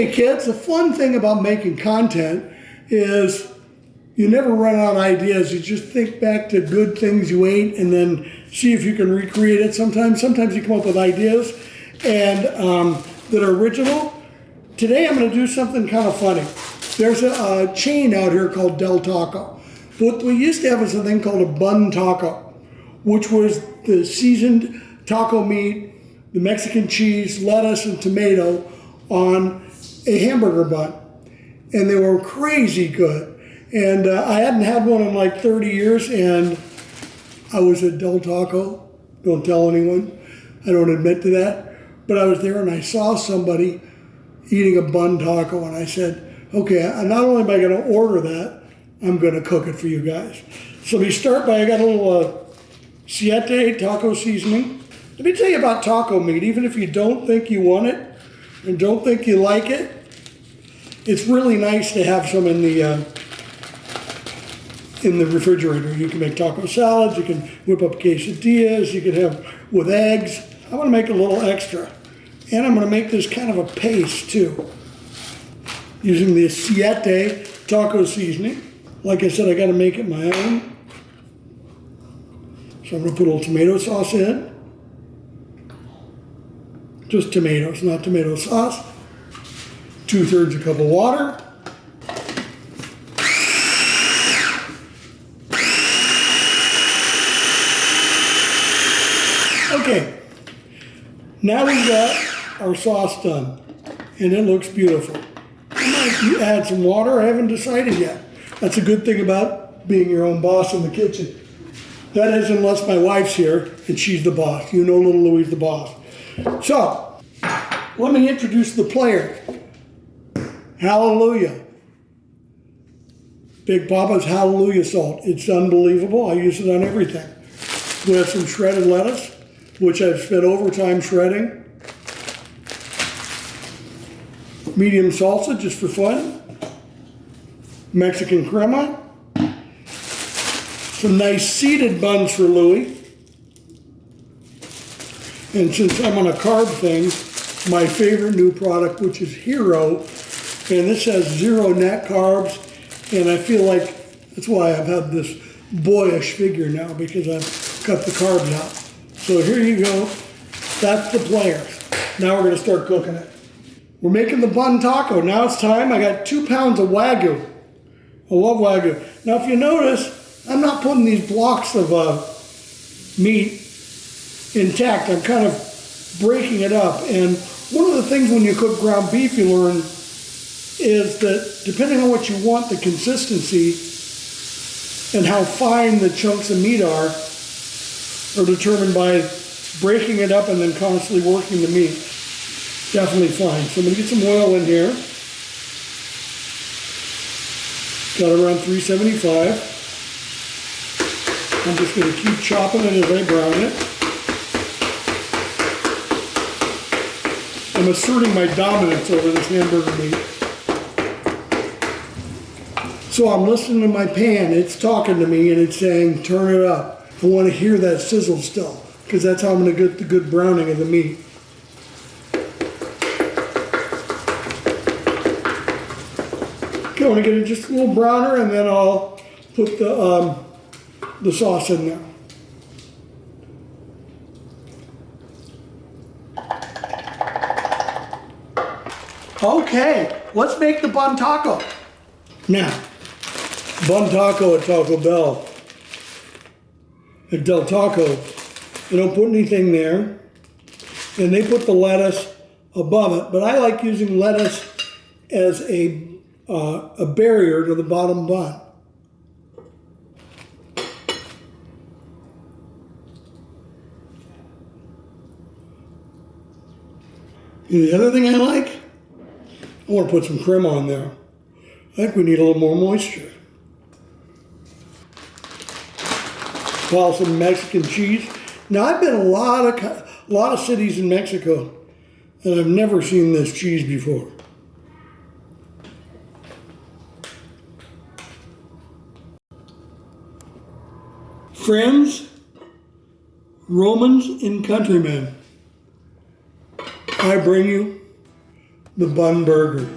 Okay, kids, the fun thing about making content is you never run out of ideas. You just think back to good things you ate and then see if you can recreate it. Sometimes you come up with ideas and that are original. Today I'm going to do something kind of funny. There's a chain out here called Del Taco. What we used to have is a thing called a bun taco, which was the seasoned taco meat, the Mexican cheese, lettuce, and tomato on a hamburger bun. And they were crazy good. And I hadn't had one in like 30 years, and I was at Del Taco. Don't tell anyone. I don't admit to that. But I was there and I saw somebody eating a bun taco, and I said, okay, not only am I going to order that, I'm going to cook it for you guys. So we start by, I got a little Siete taco seasoning. Let me tell you about taco meat. Even if you don't think you want it and don't think you like it, it's really nice to have some in the refrigerator. You can make taco salads, you can whip up quesadillas, you can have with eggs. I want to make a little extra. And I'm going to make this kind of a paste too, using the Siete taco seasoning. Like I said, I got to make it my own. So I'm going to put a little tomato sauce in. Just tomatoes, not tomato sauce. 2/3 a cup of water. Okay, now we've got our sauce done, and it looks beautiful. I might add some water, I haven't decided yet. That's a good thing about being your own boss in the kitchen. That is, unless my wife's here and she's the boss. You know little Louie's the boss. So, let me introduce the player. Hallelujah. Big Papa's Hallelujah salt. It's unbelievable. I use it on everything. We have some shredded lettuce, which I've spent overtime shredding. Medium salsa, just for fun. Mexican crema. Some nice seeded buns for Louie. And since I'm on a carb thing, my favorite new product, which is Hero, and this has 0 net carbs, and I feel like that's why I've had this boyish figure now, because I've cut the carbs out. So here you go. That's the player. Now we're going to start cooking it. We're making the bun taco. Now it's time. I got 2 pounds of Wagyu. I love Wagyu. Now if you notice, I'm not putting these blocks of meat intact. I'm kind of breaking it up. And one of the things when you cook ground beef you learn is that depending on what you want, the consistency and how fine the chunks of meat are determined by breaking it up and then constantly working the meat. Definitely fine. So I'm going to get some oil in here. Got around 375. I'm just going to keep chopping it as I brown it. I'm asserting my dominance over this hamburger meat. So I'm listening to my pan. It's talking to me and it's saying, turn it up. I want to hear that sizzle still, because that's how I'm going to get the good browning of the meat. Okay, I want to get it just a little browner, and then I'll put the sauce in there. Okay, let's make the bun taco. Now, bun taco at Taco Bell. At Del Taco, they don't put anything there, and they put the lettuce above it, but I like using lettuce as a barrier to the bottom bun. And the other thing I like, I want to put some crema on there. I think we need a little more moisture. Well, some Mexican cheese. Now I've been a lot of cities in Mexico, and I've never seen this cheese before. Friends, Romans, and countrymen, I bring you the bun burger.